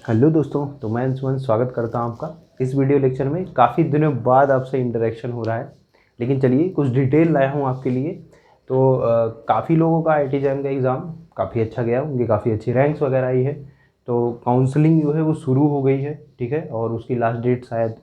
Hello दोस्तों, तो मैं अंशुमन स्वागत करता हूं आपका इस वीडियो लेक्चर में। काफ़ी दिनों बाद आपसे इंटरेक्शन हो रहा है, लेकिन चलिए कुछ डिटेल लाया हूं आपके लिए। तो काफ़ी लोगों का IIT जैम का एग्ज़ाम काफ़ी अच्छा गया, उनकी काफ़ी अच्छी रैंक्स वगैरह आई है। तो काउंसलिंग जो है वो शुरू हो गई है, ठीक है, और उसकी लास्ट डेट शायद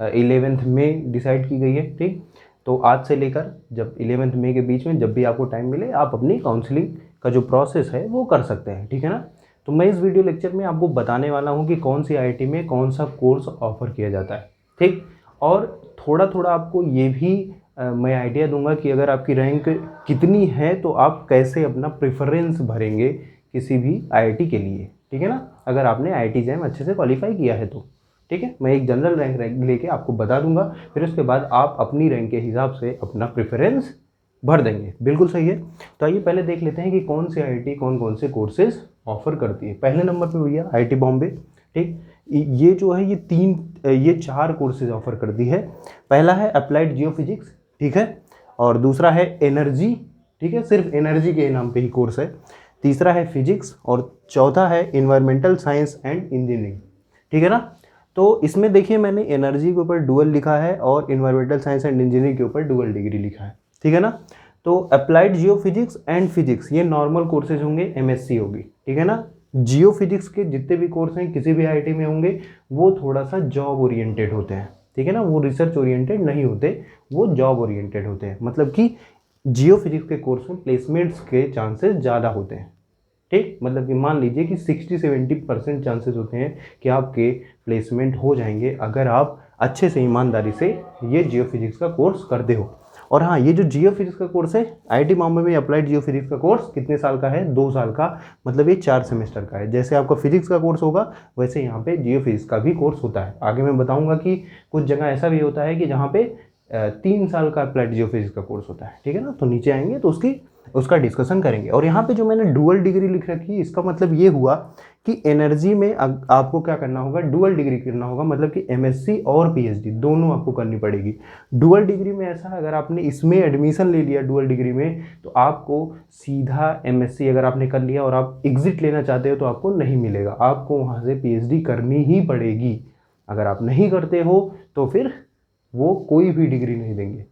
11 में डिसाइड की गई है, ठीक। तो आज से लेकर जब 11 मई के बीच में जब भी आपको टाइम मिले आप अपनी काउंसलिंग का जो प्रोसेस है वो कर सकते हैं, ठीक है ना। तो मैं इस वीडियो लेक्चर में आपको बताने वाला हूं कि कौन सी IIT में कौन सा कोर्स ऑफर किया जाता है, ठीक। और थोड़ा थोड़ा आपको ये भी मैं आइडिया दूंगा कि अगर आपकी रैंक कितनी है तो आप कैसे अपना प्रेफरेंस भरेंगे किसी भी IIT के लिए, ठीक है ना। अगर आपने IIT जैम अच्छे से क्वालिफाई किया है तो, ठीक है। मैं एक जनरल रैंक लेके आपको बता दूंगा, फिर उसके बाद आप अपनी रैंक के हिसाब से अपना प्रेफरेंस भर देंगे। बिल्कुल सही है। तो आइए पहले देख लेते हैं कि कौन सी IIT कौन कौन से कोर्सेज ऑफर करती है। पहले नंबर पे भैया IIT बॉम्बे, ठीक। ये जो है ये चार कोर्सेज ऑफर करती है। पहला है अप्लाइड जियोफिजिक्स, ठीक है। और दूसरा है एनर्जी, ठीक है, सिर्फ एनर्जी के नाम पे ही कोर्स है। तीसरा है फिजिक्स और चौथा है इन्वायरमेंटल साइंस एंड इंजीनियरिंग, ठीक है ना। तो इसमें देखिए मैंने एनर्जी के ऊपर डुअल लिखा है और इन्वायरमेंटल साइंस एंड इंजीनियरिंग के ऊपर डुअल डिग्री लिखा है, ठीक है ना। तो applied Jio physics and physics ये नॉर्मल कोर्सेज होंगे, MSc होगी, ठीक है ना। जियो फिजिक्स के जितने भी कोर्स हैं किसी भी IIT में होंगे वो थोड़ा सा जॉब ओरिएंटेड होते हैं, ठीक है ना। वो रिसर्च ओरिएंटेड नहीं होते, वो जॉब ओरिएंटेड होते हैं। मतलब कि जियो फिजिक्स के कोर्स में प्लेसमेंट्स के चांसेस ज़्यादा होते हैं, ठीक। मतलब कि मान लीजिए कि 60-70% चांसेस होते हैं कि आपके प्लेसमेंट हो जाएंगे अगर आप अच्छे से ईमानदारी से ये जियो फिजिक्स का कोर्स करते हो। और हाँ, ये जो जियो फिजिक्स का कोर्स है IIT बॉम्बे में अप्लाइड जियो फिजिक्स का कोर्स कितने साल का है? 2 साल का। मतलब ये 4 सेमेस्टर का है। जैसे आपका फिजिक्स का कोर्स होगा वैसे यहाँ पे जियो फिजिक्स का भी कोर्स होता है। आगे मैं बताऊँगा कि कुछ जगह ऐसा भी होता है कि जहाँ पे 3 साल का अप्लाइड जियो फिजिक्स का कोर्स होता है, ठीक है ना। तो नीचे आएंगे तो उसका डिस्कशन करेंगे। और यहाँ पे जो मैंने डुअल डिग्री लिख रखी है इसका मतलब ये हुआ कि एनर्जी में आपको क्या करना होगा? डुअल डिग्री करना होगा। मतलब कि MSc और PhD दोनों आपको करनी पड़ेगी। डुअल डिग्री में ऐसा है, अगर आपने इसमें एडमिशन ले लिया डुअल डिग्री में तो आपको सीधा MSc अगर आपने कर लिया और आप एग्जिट लेना चाहते हो तो आपको नहीं मिलेगा, आपको वहाँ से PhD करनी ही पड़ेगी। अगर आप नहीं करते हो तो फिर वो कोई भी डिग्री नहीं देंगे,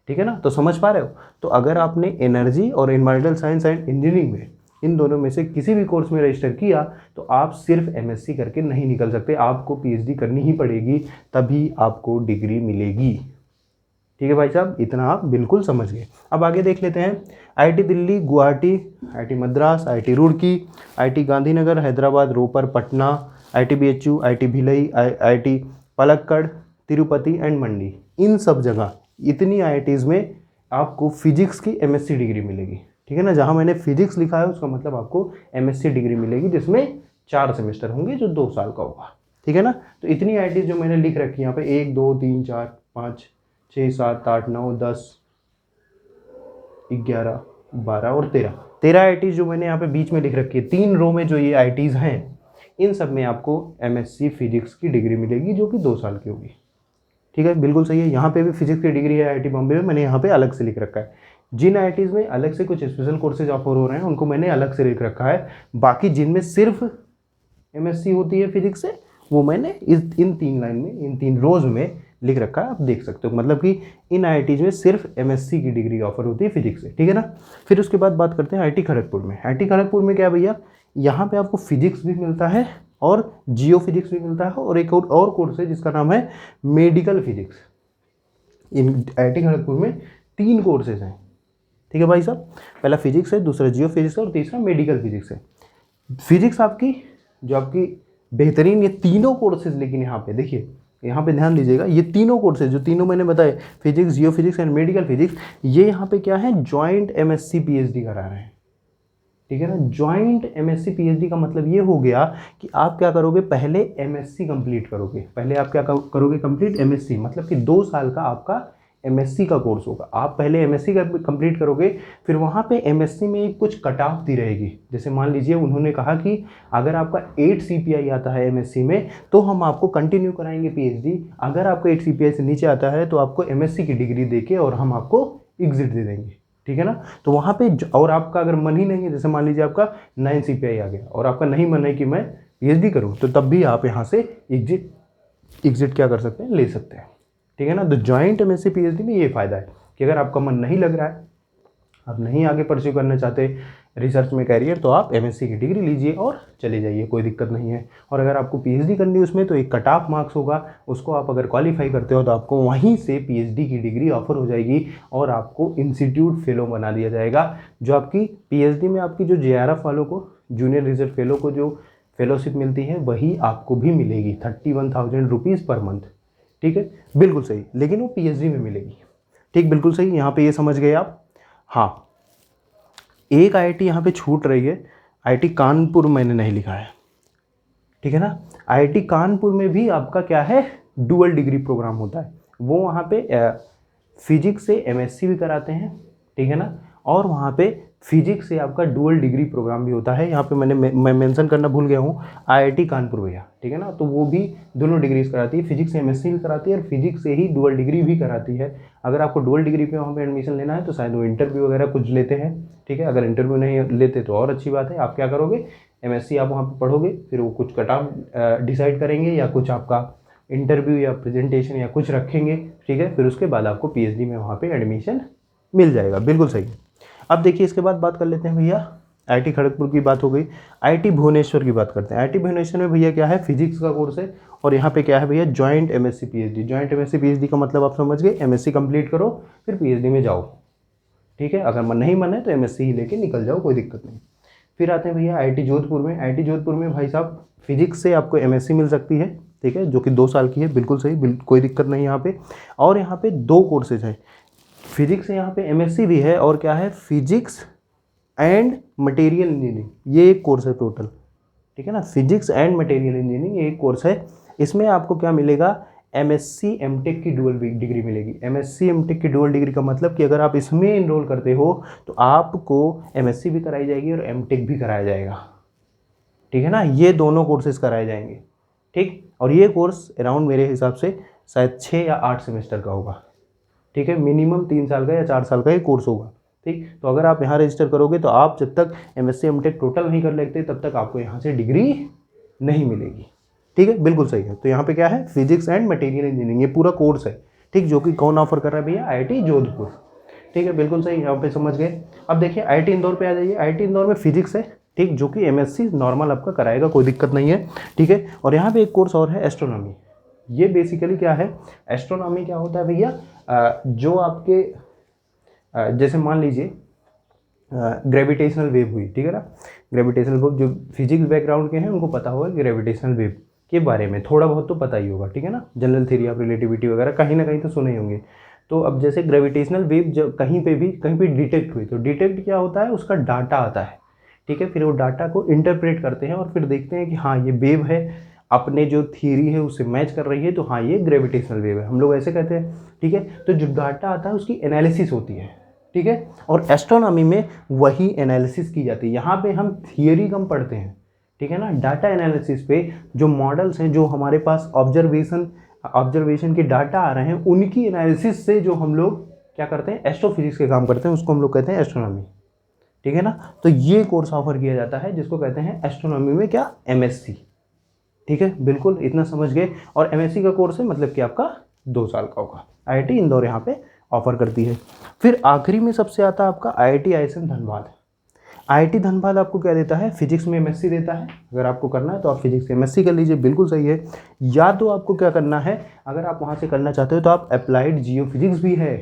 ठीक है ना। तो समझ पा रहे हो। तो अगर आपने एनर्जी और इन्वायरमेंटल साइंस एंड इंजीनियरिंग में इन दोनों में से किसी भी कोर्स में रजिस्टर किया तो आप सिर्फ MSc करके नहीं निकल सकते, आपको PhD करनी ही पड़ेगी, तभी आपको डिग्री मिलेगी, ठीक है भाई साहब। इतना आप बिल्कुल समझ गए। अब आगे देख लेते हैं। IIT Delhi, Guwahati, IIT Madras, IIT Roorkee, IIT Gandhinagar, Hyderabad, Ropar, Patna, IIT BHU, IIT Bhilai, IIT Palakkad, Tirupati and Mandi, इन सब जगह इतनी IITs में आपको फिजिक्स की MSc डिग्री मिलेगी, ठीक है ना। जहाँ मैंने फिजिक्स लिखा है उसका मतलब आपको MSc डिग्री मिलेगी जिसमें 4 सेमेस्टर होंगे जो 2 साल का होगा, ठीक है ना। तो इतनी IITs जो मैंने लिख रखी है यहाँ पे 1 2 3 4 5 6 7 8 9 10 11 12 और 13 IITs जो मैंने यहाँ पे बीच में लिख रखी है, 3 रो में जो ये IITs हैं इन सब में आपको MSc फिजिक्स की डिग्री मिलेगी जो कि 2 साल की होगी, ठीक है। बिल्कुल सही है। यहाँ पे भी फिजिक्स की डिग्री है IIT बॉम्बे में, मैंने यहाँ पे अलग से लिख रखा है। जिन IITs में अलग से कुछ स्पेशल कोर्सेज ऑफर हो रहे हैं उनको मैंने अलग से लिख रखा है। बाकी जिनमें सिर्फ MSc होती है फिजिक्स से वो मैंने इन 3 लाइन में, इन 3 रोज में लिख रखा है, आप देख सकते हो। मतलब कि इन IITs में सिर्फ MSc की डिग्री ऑफर होती है फिजिक्स से, ठीक है ना। फिर उसके बाद बात करते हैं IIT खड़गपुर में। IIT खड़गपुर में क्या भैया, यहाँ पे आपको फिजिक्स भी मिलता है और जियो फिजिक्स भी मिलता है और एक और कोर्स है जिसका नाम है मेडिकल फिजिक्स। इन IIT खड़गपुर में 3 कोर्सेज हैं, ठीक है भाई साहब। पहला फिजिक्स है, दूसरा जियो फिजिक्स है और तीसरा मेडिकल फिजिक्स है। फिजिक्स आपकी जो आपकी बेहतरीन ये तीनों कोर्सेज, लेकिन यहाँ पे देखिए, यहाँ पे ध्यान दीजिएगा, ये तीनों कोर्सेज जो तीनों मैंने बताए physics, Jio physics and medical physics, ये यहाँ पे क्या है, ज्वाइंट MSc PhD करा रहे हैं, ठीक है ना। ज्वाइंट MSc PhD का मतलब ये हो गया कि आप क्या करोगे, पहले MSc कंप्लीट करोगे। पहले आप क्या करोगे कंप्लीट MSc, मतलब कि 2 साल का आपका MSc का कोर्स होगा। आप पहले MSc कंप्लीट करोगे, फिर वहाँ पे MSc में कुछ कट ऑफ दी रहेगी। जैसे मान लीजिए उन्होंने कहा कि अगर आपका 8 CPI आता है MSc में तो हम आपको कंटिन्यू कराएंगे PhD। अगर आपका 8 CPI से नीचे आता है तो आपको MSc की डिग्री देके और हम आपको एग्जिट दे देंगे, ठीक है ना। तो वहाँ पे और आपका अगर मन ही नहीं है, जैसे मान लीजिए आपका 9 CPI आ गया और आपका नहीं मन है कि मैं पीएचडी करूँ, तो तब भी आप यहाँ से एग्जिट क्या कर सकते हैं, ले सकते हैं। ठीक है ना। तो जॉइंट एमएससी पीएचडी में ये फ़ायदा है कि अगर आपका मन नहीं लग रहा है, आप नहीं आगे परस्यू करना चाहते रिसर्च में कैरियर, तो आप एमएससी की डिग्री लीजिए और चले जाइए, कोई दिक्कत नहीं है। और अगर आपको पीएचडी करनी है उसमें, तो एक कट ऑफ मार्क्स होगा, उसको आप अगर क्वालिफाई करते हो तो आपको वहीं से पीएचडी की डिग्री ऑफर हो जाएगी और आपको इंस्टीट्यूट फेलो बना दिया जाएगा। जो आपकी पीएचडी में आपकी जो जेआरएफ वालों को, जूनियर रिसर्च फेलो को जो फेलोशिप मिलती है, वही आपको भी मिलेगी 31,000 रुपीज़ पर मंथ। ठीक है, बिल्कुल सही, लेकिन वो पीएचडी में मिलेगी। ठीक, बिल्कुल सही, यहाँ पे ये समझ गए आप। हाँ, एक आईआईटी यहाँ पे छूट रही है, आईआईटी कानपुर मैंने नहीं लिखा है। ठीक है ना। आईआईटी कानपुर में भी आपका क्या है, डुअल डिग्री प्रोग्राम होता है। वो वहाँ पे फिजिक्स से एमएससी भी कराते हैं। ठीक है ना। और वहाँ पे फिजिक्स से आपका डुअल डिग्री प्रोग्राम भी होता है। यहाँ पे मैं मेंशन करना भूल गया हूँ, आईआईटी कानपुर भैया। ठीक है ना। तो वो भी दोनों डिग्रीज कराती है, फिजिक्स से एमएससी भी कराती है और फिजिक्स से ही डुअल डिग्री भी कराती है। अगर आपको डुअल डिग्री पे वहाँ पे एडमिशन लेना है तो शायद वो इंटरव्यू वगैरह कुछ लेते हैं। ठीक है, अगर इंटरव्यू नहीं लेते तो और अच्छी बात है। आप क्या करोगे, एमएससी आप वहाँ पे पढ़ोगे, फिर वो कुछ कट ऑफ डिसाइड करेंगे या कुछ आपका इंटरव्यू या प्रेजेंटेशन या कुछ रखेंगे। ठीक है, फिर उसके बाद आपको पीएचडी में वहाँ पे एडमिशन मिल जाएगा। बिल्कुल सही। अब देखिए, इसके बाद बात कर लेते हैं भैया, आईआईटी खड़गपुर की बात हो गई, आईआईटी भुवनेश्वर की बात करते हैं। आईआईटी भुवनेश्वर में भैया क्या है, फिजिक्स का कोर्स है और यहाँ पे क्या है भैया, joint MSc PhD. Joint MSc PhD का मतलब आप समझ गए, एमएससी कंप्लीट करो फिर पीएचडी में जाओ। ठीक है, अगर नहीं मन है तो एमएससी ही लेके निकल जाओ, कोई दिक्कत नहीं। फिर आते हैं भैया आईआईटी जोधपुर में। आईआईटी जोधपुर में भाई साहब फिजिक्स से आपको एमएससी मिल सकती है। ठीक है, जो कि 2 साल की है। बिल्कुल सही, कोई दिक्कत नहीं यहाँ पे। और यहाँ पे 2 कोर्सेज हैं, फिजिक्स से यहाँ पे एमएससी भी है और क्या है, फिजिक्स एंड मटेरियल इंजीनियरिंग, ये एक कोर्स है टोटल। ठीक है ना, फिजिक्स एंड मटेरियल इंजीनियरिंग ये एक कोर्स है। इसमें आपको क्या मिलेगा, एमएससी एमटेक की डुअल डिग्री मिलेगी। एमएससी एमटेक की डुअल डिग्री का मतलब कि अगर आप इसमें इनरोल करते हो तो आपको एमएससी भी कराई जाएगी और एमटेक भी कराया जाएगा। ठीक है ना, ये दोनों कोर्सेज कराए जाएंगे। ठीक, और ये कोर्स अराउंड मेरे हिसाब से शायद 6 या 8 सेमेस्टर का होगा। ठीक है, मिनिमम 3 साल का या 4 साल का ये कोर्स होगा। ठीक, तो अगर आप यहाँ रजिस्टर करोगे तो आप जब तक एमएससी एमटेक टोटल नहीं कर लेते तब तक आपको यहाँ से डिग्री नहीं मिलेगी। ठीक है, बिल्कुल सही है। तो यहाँ पे क्या है, फिजिक्स एंड मटेरियल इंजीनियरिंग ये पूरा कोर्स है। ठीक, जो कि कौन ऑफर कर रहा है भैया, आईआईटी जोधपुर। ठीक है, बिल्कुल सही, यहाँ पे समझ गए। अब देखिए आईआईटी इंदौर पे आ जाइए। आईआईटी इंदौर में फिजिक्स है, ठीक, जो कि एमएससी नॉर्मल आपका कराएगा, कोई दिक्कत नहीं है। ठीक है, और यहाँ पे एक कोर्स और है, एस्ट्रोनॉमी। ये बेसिकली क्या है, एस्ट्रोनॉमी क्या होता है भैया, जो आपके जैसे मान लीजिए ग्रेविटेशनल वेव हुई। ठीक है ना, ग्रेविटेशनल वेव, जो फिजिक्स बैकग्राउंड के हैं उनको पता होगा ग्रेविटेशनल वेव के बारे में, थोड़ा बहुत तो पता ही होगा। ठीक है ना, जनरल थ्योरी ऑफ रिलेटिविटी वगैरह कहीं ना कहीं तो सुने ही होंगे। तो अब जैसे ग्रेविटेशनल वेव जब कहीं पे डिटेक्ट हुई, तो डिटेक्ट क्या होता है, उसका डाटा आता है। ठीक है, फिर वो डाटा को इंटरप्रेट करते हैं और फिर देखते हैं कि हाँ ये वेव है, अपने जो थियरी है उससे मैच कर रही है, तो हाँ ये ग्रेविटेशनल वेव है, हम लोग ऐसे कहते हैं। ठीक है, तो जो डाटा आता है उसकी एनालिसिस होती है। ठीक है, और एस्ट्रोनॉमी में वही एनालिसिस की जाती है। यहाँ पे हम थियरी कम पढ़ते हैं। ठीक है ना, डाटा एनालिसिस पे जो मॉडल्स हैं, जो हमारे पास ऑब्जर्वेशन के डाटा आ रहे हैं, उनकी एनालिसिस से जो हम लोग क्या करते हैं, एस्ट्रोफिजिक्स के काम करते हैं, उसको हम लोग कहते हैं एस्ट्रोनॉमी। ठीक है ना, तो ये कोर्स ऑफर किया जाता है जिसको कहते हैं एस्ट्रोनॉमी में क्या, एमएससी। ठीक है, बिल्कुल इतना समझ गए। और एमएससी का कोर्स है, मतलब कि आपका 2 साल का होगा। आईआईटी इंदौर यहाँ पे ऑफर करती है। फिर आखिरी में सबसे आता है आपका IIT ISM Dhanbad. IIT Dhanbad आपको क्या देता है, फिजिक्स में एमएससी देता है। अगर आपको करना है तो आप फिजिक्स एमएससी कर लीजिए, बिल्कुल सही है। या तो आपको क्या करना है, अगर आप वहाँ से करना चाहते हो तो आप अप्लाइड जियोफिजिक्स भी है,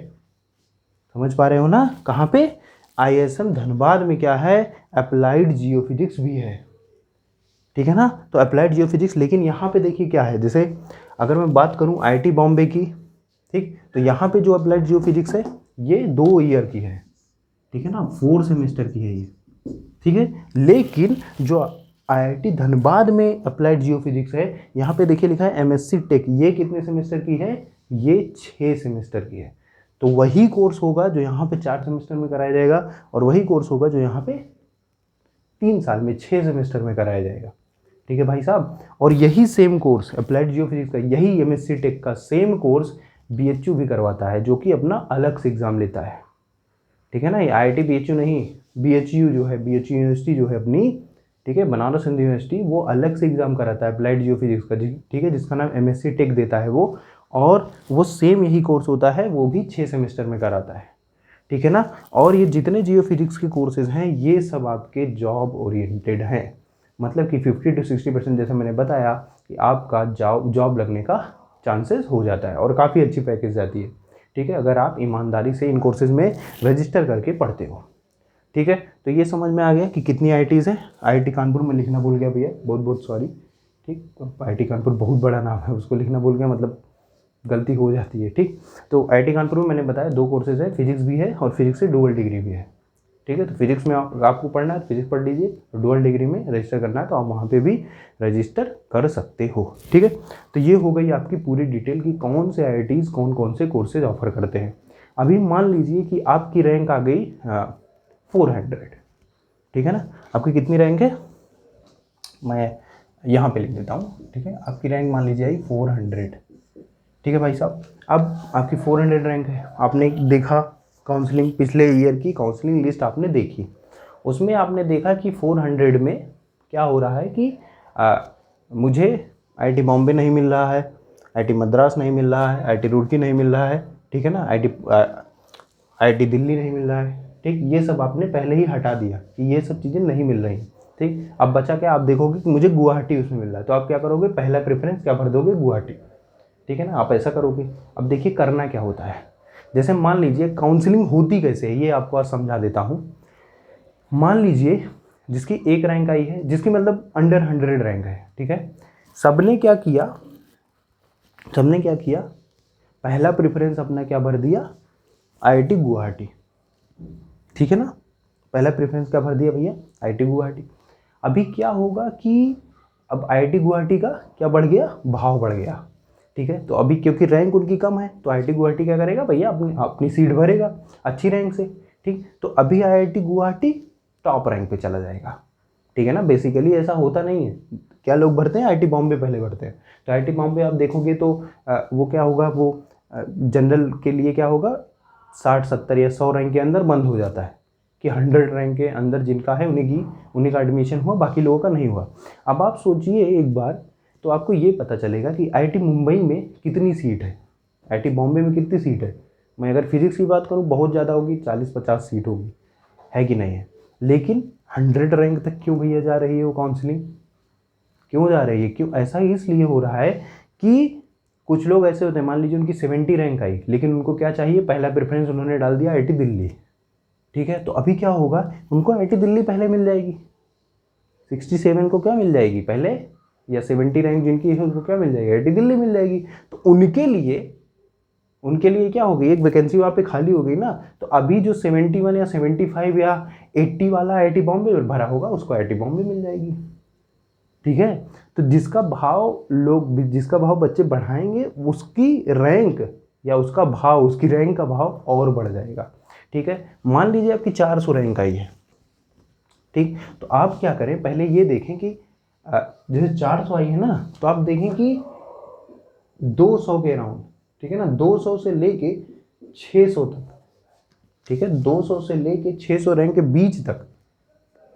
समझ पा रहे हो ना, कहाँ पे, आईएसएम धनबाद में क्या है, अप्लाइड जियोफिजिक्स भी है। ठीक है ना, तो अप्लाइड जियोफिजिक्स। लेकिन यहाँ पे देखिए क्या है, जैसे अगर मैं बात करूँ आईआईटी बॉम्बे की, ठीक, तो यहाँ पे जो अप्लाइड जियोफिजिक्स है ये 2 ईयर की है। ठीक है ना, 4 सेमेस्टर की है ये। ठीक है, लेकिन जो आईआईटी धनबाद में अप्लाइड जियोफिजिक्स है, यहाँ पे देखिए लिखा है एमएससी टेक, ये कितने सेमेस्टर की है, ये 6 सेमेस्टर की है। तो वही कोर्स होगा जो यहाँ पे 4 सेमेस्टर में कराया जाएगा और वही कोर्स होगा जो यहाँ पे 3 साल में 6 सेमेस्टर में कराया जाएगा। ठीक है भाई साहब, और यही सेम कोर्स अप्लाइड जियोफिजिक्स का, यही एमएससी टेक का सेम कोर्स बीएचयू भी करवाता है, जो कि अपना अलग से एग्ज़ाम लेता है। ठीक है ना, ये आईआईटी बीएचयू नहीं, बीएचयू जो है, बीएचयू यूनिवर्सिटी जो है अपनी, ठीक है। बनारस हिंदू यूनिवर्सिटी वो अलग से एग्ज़ाम कराता है अप्लाइड जियोफिजिक्स का, ठीक है, जिसका नाम एमएससी टेक देता है वो, और वो सेम यही कोर्स होता है, वो भी 6 सेमेस्टर में कराता है, ठीक है ना। और ये जितने जियोफिजिक्स के कोर्सेज हैं ये सब आपके जॉब ओरिएंटेड हैं, मतलब कि 50 to 60% जैसे मैंने बताया कि आपका जॉब लगने का चांसेस हो जाता है, और काफ़ी अच्छी पैकेज जाती है, ठीक है, अगर आप ईमानदारी से इन कोर्सेज में रजिस्टर करके पढ़ते हो, ठीक है। तो ये समझ में आ गया कि कितनी आईआईटीज़ हैं। आईआईटी कानपुर में लिखना भूल गया भैया, बहुत बहुत सॉरी, ठीक। तो आईआईटी कानपुर बहुत बड़ा नाम है, उसको लिखना भूल गया, मतलब गलती हो जाती है, ठीक। तो आईआईटी कानपुर में मैंने बताया 2 कोर्सेज है, फिजिक्स भी है और फिजिक्स से डुअल डिग्री भी है, ठीक है। तो फिजिक्स में आपको पढ़ना है तो फिजिक्स पढ़ लीजिए, डुअल डिग्री में रजिस्टर करना है तो आप वहाँ पे भी रजिस्टर कर सकते हो, ठीक है। तो ये हो गई आपकी पूरी डिटेल कि कौन से आईआईटीज़ कौन कौन से कोर्सेज ऑफर करते हैं। अभी मान लीजिए कि आपकी रैंक आ गई 400, ठीक है ना। आपकी कितनी रैंक है, मैं यहाँ पे लिख देता हूँ, ठीक है। आपकी रैंक मान लीजिए आई 400, ठीक है भाई साहब। अब आपकी 400 रैंक है, आपने देखा काउंसलिंग, पिछले ईयर की काउंसलिंग लिस्ट आपने देखी, उसमें आपने देखा कि 400 में क्या हो रहा है कि मुझे आईआईटी बॉम्बे नहीं मिल रहा है, आईआईटी मद्रास नहीं मिल रहा है, आईआईटी रुड़की नहीं मिल रहा है, ठीक है ना, आईआईटी दिल्ली नहीं मिल रहा है, ठीक। ये सब आपने पहले ही हटा दिया कि ये सब चीज़ें नहीं मिल रही, ठीक। अब बचा क्या, आप देखोगे कि मुझे गुवाहाटी उसमें मिल रहा है, तो आप क्या करोगे, पहला प्रेफरेंस क्या भर दोगे, गुवाहाटी, ठीक है ना, आप ऐसा करोगे। अब देखिए करना क्या होता है, जैसे मान लीजिए काउंसलिंग होती कैसे है ये आपको आज समझा देता हूँ। मान लीजिए जिसकी 1 रैंक आई है, जिसकी मतलब अंडर 100 रैंक है, ठीक है, सबने क्या किया, पहला प्रेफरेंस अपना क्या भर दिया, आईआईटी गुवाहाटी, ठीक है ना, पहला प्रेफरेंस क्या भर दिया भैया, आईआईटी गुवाहाटी। अभी क्या होगा कि अब आईआईटी गुवाहाटी का क्या बढ़ गया, भाव बढ़ गया, ठीक है। तो अभी क्योंकि रैंक उनकी कम है तो आईआईटी गुवाहाटी क्या करेगा भैया, अपनी सीट भरेगा अच्छी रैंक से, ठीक। तो अभी आईआईटी गुवाहाटी टॉप रैंक पे चला जाएगा, ठीक है ना। बेसिकली ऐसा होता नहीं है, क्या लोग भरते हैं, आईआईटी बॉम्बे पहले भरते हैं, तो आईआईटी बॉम्बे आप देखोगे तो वो क्या होगा, वो जनरल के लिए क्या होगा, 60 70 या 100 रैंक के अंदर बंद हो जाता है कि 100 रैंक के अंदर जिनका है उन्हीं का एडमिशन हुआ, बाकी लोगों का नहीं हुआ। अब आप सोचिए एक बार, तो आपको ये पता चलेगा कि आईआईटी मुंबई में कितनी सीट है, आईआईटी बॉम्बे में कितनी सीट है। मैं अगर फिजिक्स की बात करूँ बहुत ज़्यादा होगी, 40-50 सीट होगी, है कि नहीं है। लेकिन 100 रैंक तक क्यों भैया जा रही है वो काउंसलिंग, क्यों जा रही है, क्यों ऐसा इसलिए हो रहा है कि कुछ लोग ऐसे होते हैं, मान लीजिए उनकी 70 रैंक आई, लेकिन उनको क्या चाहिए, पहला प्रेफरेंस उन्होंने डाल दिया आईआईटी दिल्ली, ठीक है। तो अभी क्या होगा, उनको आईआईटी दिल्ली पहले मिल जाएगी, 67 को क्या मिल जाएगी पहले, या 70 रैंक जिनकी है उनको क्या मिल जाएगी, आईआईटी दिल्ली मिल जाएगी। तो उनके लिए क्या होगी, एक वैकेंसी वहाँ पे खाली हो गई ना, तो अभी जो 71 या 75 या 80 वाला आईआईटी बॉम्बे भरा होगा उसको आईआईटी बॉम्बे मिल जाएगी, ठीक है। तो जिसका भाव बच्चे बढ़ाएंगे उसकी रैंक या उसकी रैंक का भाव और बढ़ जाएगा, ठीक है। मान लीजिए आपकी 400 रैंक आई है, ठीक। तो आप क्या करें, पहले ये देखें कि जैसे 400 आई है ना, तो आप देखें कि 200 के अराउंड, ठीक है ना, 200 से लेके 600 तक, ठीक है, 200 से लेके 600 रैंक के बीच तक,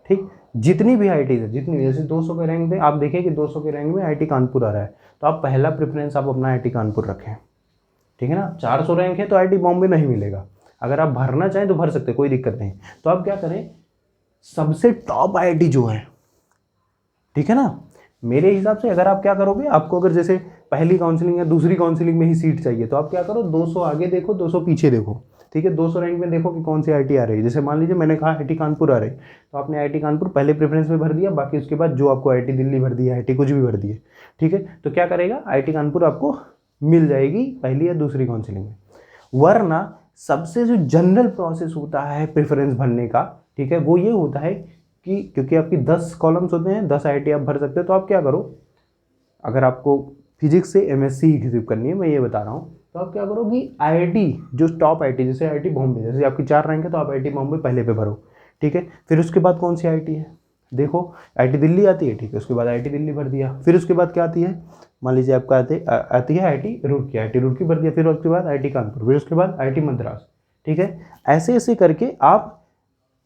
ठीक। जितनी भी आईआईटीज़ है, जितनी जैसे 200 के रैंक में आप देखें कि 200 के रैंक में आईआईटी कानपुर आ रहा है, तो आप पहला प्रेफरेंस आप अपना आईआईटी कानपुर रखें, ठीक है ना। 400 रैंक है तो आईआईटी बॉम्बे नहीं मिलेगा, अगर आप भरना चाहें तो भर सकते, कोई दिक्कत नहीं। तो आप क्या करें, सबसे टॉप आईआईटी जो है, ठीक है ना, मेरे हिसाब से अगर आप क्या करोगे, आपको अगर जैसे पहली काउंसलिंग या दूसरी काउंसलिंग में ही सीट चाहिए तो आप क्या करो, 200 आगे देखो 200 पीछे देखो, ठीक है। 200 रैंक में देखो कि कौन सी आईआईटी आ रही है, जैसे मान लीजिए मैंने कहा आईआईटी कानपुर आ रही, तो आपने आईआईटी कानपुर पहले प्रेफरेंस में भर दिया, बाकी उसके बाद जो आपको आईआईटी दिल्ली भर दिया, आईआईटी कुछ भी भर दिए, ठीक है। तो क्या करेगा, आईआईटी कानपुर आपको मिल जाएगी पहली या दूसरी काउंसलिंग में। वरना सबसे जो जनरल प्रोसेस होता है प्रेफरेंस भरने का, ठीक है, वो ये होता है कि क्योंकि आपकी 10 कॉलम्स होते हैं, 10 आईआईटी आप भर सकते हो, तो आप क्या करो, अगर आपको फिजिक्स से एमएससी ही करनी है, मैं ये बता रहा हूँ, तो आप क्या करो कि आईआईटी जो टॉप आईआईटी, जैसे आईआईटी बॉम्बे, जैसे आपकी 4 रैंक है तो आप आईआईटी बॉम्बे पहले पे भरो, ठीक है। फिर उसके बाद कौन सी आईआईटी है, देखो आईआईटी दिल्ली आती है, ठीक है, उसके बाद आईआईटी दिल्ली भर दिया। फिर उसके बाद क्या आती है, मान लीजिए आपका आती है आईआईटी रुड़की भर दिया। फिर उसके बाद आईआईटी कानपुर, फिर उसके बाद आईआईटी मद्रास, ठीक है। ऐसे ऐसे करके आप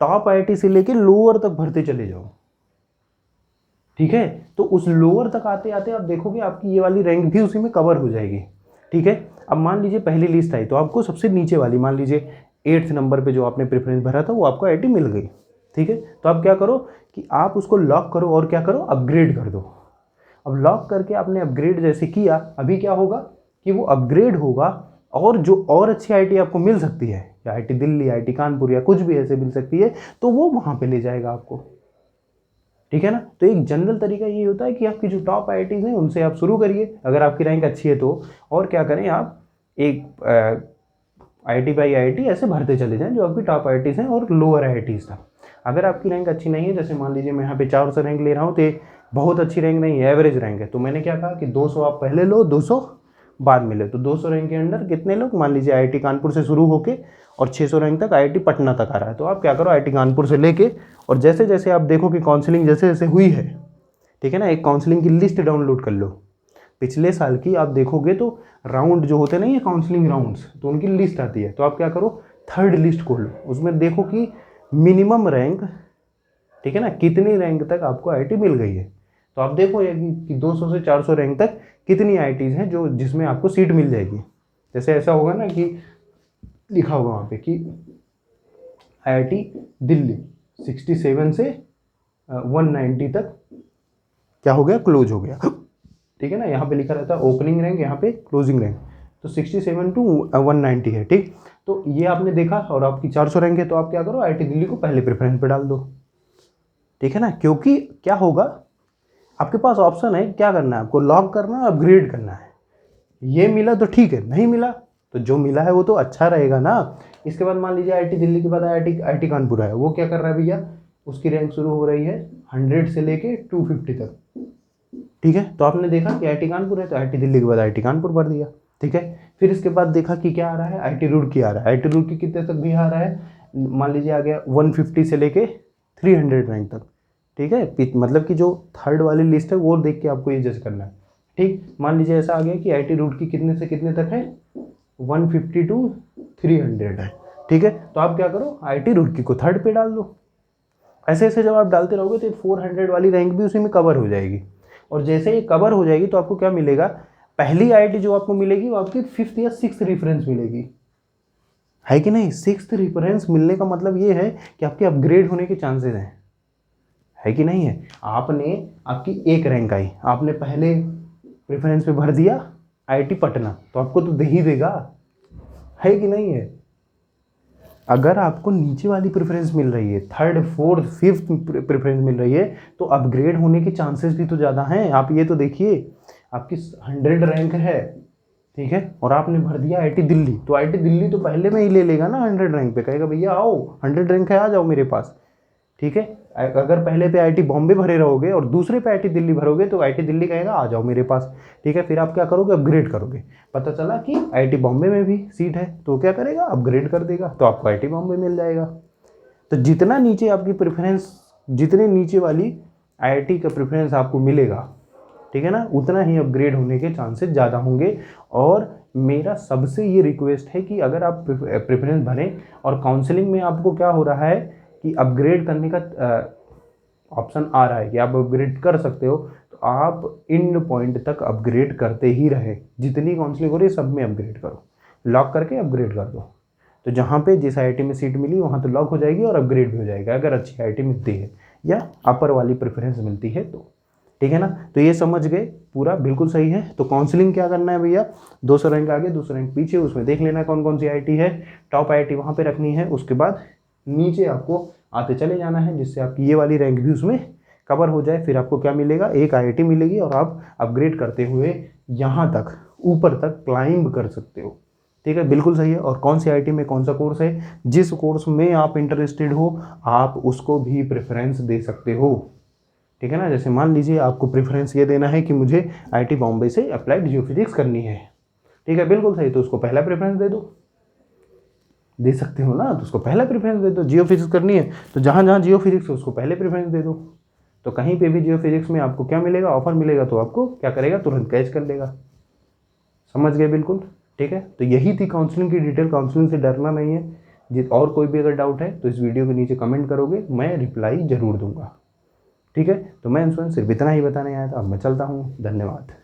टॉप आईआईटी से लेके लोअर तक भरते चले जाओ, ठीक है। तो उस लोअर तक आते आते आप देखोगे आपकी ये वाली रैंक भी उसी में कवर हो जाएगी। ठीक है। अब मान लीजिए पहली लिस्ट आई तो आपको सबसे नीचे वाली, मान लीजिए 8th नंबर पे जो आपने प्रेफरेंस भरा था वो आपको आईआईटी मिल गई। ठीक है। तो आप क्या करो कि आप उसको लॉक करो और क्या करो, अपग्रेड कर दो। अब लॉक करके आपने अपग्रेड जैसे किया, अभी क्या होगा कि वो अपग्रेड होगा और जो और अच्छी आईआईटी आपको मिल सकती है, या आईआईटी दिल्ली, आईआईटी कानपुर या कुछ भी ऐसे मिल सकती है, तो वो वहाँ पे ले जाएगा आपको। ठीक है ना। तो एक जनरल तरीका ये होता है कि आपकी जो टॉप आईआईटीज़ हैं उनसे आप शुरू करिए अगर आपकी रैंक अच्छी है तो, और क्या करें आप एक आईआईटी बाई आईआईटी ऐसे भरते चले जाएं जो आपकी टॉप आईआईटीज़ हैं और लोअर आईआईटीज़ था। अगर आपकी रैंक अच्छी नहीं है, जैसे मान लीजिए मैं यहाँ पे 400 रैंक ले रहा हूँ, तो ये बहुत अच्छी रैंक नहीं है, एवरेज रैंक है, तो मैंने क्या कहा कि 200 आप पहले लो, 200 बाद में लो। तो 200 रैंक के अंडर कितने लोग, मान लीजिए आईआईटी कानपुर से शुरू होके और 600 रैंक तक आईआईटी पटना तक आ रहा है, तो आप क्या करो आईआईटी कानपुर से लेके, और जैसे जैसे आप देखो कि काउंसलिंग जैसे जैसे हुई है, ठीक है ना, एक काउंसलिंग की लिस्ट डाउनलोड कर लो पिछले साल की। आप देखोगे तो राउंड जो होते नहीं है काउंसलिंग राउंड्स, तो उनकी लिस्ट आती है। तो आप क्या करो, थर्ड लिस्ट खोलो, उसमें देखो कि मिनिमम रैंक, ठीक है ना, कितनी रैंक तक आपको आईआईटी मिल गई है। तो आप देखो कि 200 से 400 रैंक तक कितनी आईआईटीज़ हैं जो जिसमें आपको सीट मिल जाएगी। जैसे ऐसा होगा ना कि लिखा होगा वहाँ पे कि आईआईटी दिल्ली 67 से 190 तक क्या हो गया, क्लोज हो गया। ठीक है ना, यहाँ पे लिखा रहता है ओपनिंग रैंक, यहाँ पे क्लोजिंग रैंक, तो 67 टू 190 है। ठीक, तो ये आपने देखा और आपकी 400 रैंक है, तो आप क्या करो आईआईटी दिल्ली को पहले प्रेफरेंस पे डाल दो। ठीक है ना, क्योंकि क्या होगा, आपके पास ऑप्शन है, क्या करना है आपको, लॉक करना है, अपग्रेड करना है। ये मिला तो ठीक है, नहीं मिला तो जो मिला है वो तो अच्छा रहेगा ना। इसके बाद मान लीजिए आईआईटी दिल्ली के बाद आईआईटी कानपुर है, वो क्या कर रहा है भैया, उसकी रैंक शुरू हो रही है 100 से लेके 250 तक। ठीक है, तो आपने देखा कि आईआईटी कानपुर है, तो आईआईटी दिल्ली के बाद आईआईटी कानपुर भर दिया। ठीक है, फिर इसके बाद देखा कि क्या आ रहा है, आईआईटी रुड़की आ रहा है। आईआईटी रुड़की कितने तक भी आ रहा है, मान लीजिए आ गया 150 से लेके 300 रैंक तक। ठीक है, मतलब कि जो थर्ड वाली लिस्ट है वो देख के आपको ये जज करना है। ठीक, मान लीजिए ऐसा आ गया कि आईआईटी रुड़की कितने से कितने तक है, 150 टू 300 है। ठीक है, तो आप क्या करो आईआईटी रुड़की को थर्ड पे डाल दो। ऐसे ऐसे जब आप डालते रहोगे तो 400 वाली रैंक भी उसी में कवर हो जाएगी। और जैसे ये कवर हो जाएगी तो आपको क्या मिलेगा, पहली आईआईटी जो आपको मिलेगी वो आपकी 5th या 6th रेफरेंस मिलेगी, है कि नहीं। 6th रेफरेंस मिलने का मतलब ये है कि आपके अपग्रेड होने के चांसेस हैं, है कि नहीं है। आपने, आपकी एक रैंक आई, आपने पहले प्रेफरेंस पे भर दिया आईआईटी पटना, तो आपको तो दे ही देगा, है कि नहीं है। अगर आपको नीचे वाली प्रेफरेंस मिल रही है, 3rd 4th 5th प्रेफरेंस मिल रही है, तो अपग्रेड होने के चांसेस भी तो ज़्यादा हैं। आप ये तो देखिए, आपकी 100 रैंक है, ठीक है, और आपने भर दिया आईआईटी दिल्ली, तो आईआईटी दिल्ली तो पहले में ही ले लेगा ना 100 रैंक पे, कहेगा भैया आओ 100 रैंक है, आ जाओ मेरे पास। ठीक है, अगर पहले पे आईआईटी बॉम्बे भरे रहोगे और दूसरे पे आईआईटी दिल्ली भरोगे, तो आईआईटी दिल्ली कहेगा आ जाओ मेरे पास। ठीक है, फिर आप क्या करोगे, अपग्रेड करोगे, पता चला कि आईआईटी बॉम्बे में भी सीट है, तो क्या करेगा, अपग्रेड कर देगा, तो आपको आईआईटी बॉम्बे मिल जाएगा। तो जितना नीचे आपकी प्रेफरेंस, जितने नीचे वाली आईआईटी का प्रेफरेंस आपको मिलेगा, ठीक है ना, उतना ही अपग्रेड होने के चांसेस ज़्यादा होंगे। और मेरा सबसे ये रिक्वेस्ट है कि अगर आप प्रेफरेंस भरें और काउंसलिंग में आपको क्या हो रहा है कि अपग्रेड करने का ऑप्शन आ रहा है कि आप अपग्रेड कर सकते हो, तो आप इन पॉइंट तक अपग्रेड करते ही रहे। जितनी काउंसलिंग हो रही है सब में अपग्रेड करो, लॉक करके अपग्रेड कर दो। तो जहाँ पे जिस आईआईटी में सीट मिली वहाँ तो लॉक हो जाएगी और अपग्रेड भी हो जाएगा, अगर अच्छी आईआईटी मिलती है या अपर वाली प्रेफरेंस मिलती है तो। ठीक है ना, तो ये समझ गए पूरा, बिल्कुल सही है। तो काउंसलिंग क्या करना है भैया, 200 रैंक आगे 200 रैंक पीछे, उसमें देख लेना कौन कौन सी आईआईटी है, टॉप आईआईटी वहाँ पे रखनी है। उसके बाद नीचे आपको आते चले जाना है, जिससे आपकी ये वाली रैंक भी उसमें कवर हो जाए। फिर आपको क्या मिलेगा, एक आईआईटी मिलेगी और आप अपग्रेड करते हुए यहाँ तक ऊपर तक क्लाइंब कर सकते हो। ठीक है, बिल्कुल सही है। और कौन सी आईआईटी में कौन सा कोर्स है, जिस कोर्स में आप इंटरेस्टेड हो आप उसको भी प्रेफरेंस दे सकते हो। ठीक है ना, जैसे मान लीजिए आपको प्रेफरेंस ये देना है कि मुझे आईआईटी बॉम्बे से अप्लाइड जियोफिजिक्स करनी है, ठीक है, बिल्कुल सही, तो उसको पहला प्रेफरेंस दे दो, दे सकते हो ना, तो उसको पहला प्रेफरेंस दे दो। जियोफिजिक्स करनी है तो जहाँ जहाँ जियोफिजिक्स है उसको पहले प्रेफरेंस दे दो। तो कहीं पे भी जियोफिजिक्स में आपको क्या मिलेगा, ऑफर मिलेगा, तो आपको क्या करेगा, तुरंत कैच कर लेगा। समझ गए, बिल्कुल ठीक है। तो यही थी काउंसलिंग की डिटेल, काउंसलिंग से डरना नहीं है। और कोई भी अगर डाउट है तो इस वीडियो के नीचे कमेंट करोगे, मैं रिप्लाई ज़रूर दूंगा। ठीक है, तो मैं अंशुमन सिर्फ इतना ही बताने आया था। अब मैं चलता हूँ, धन्यवाद।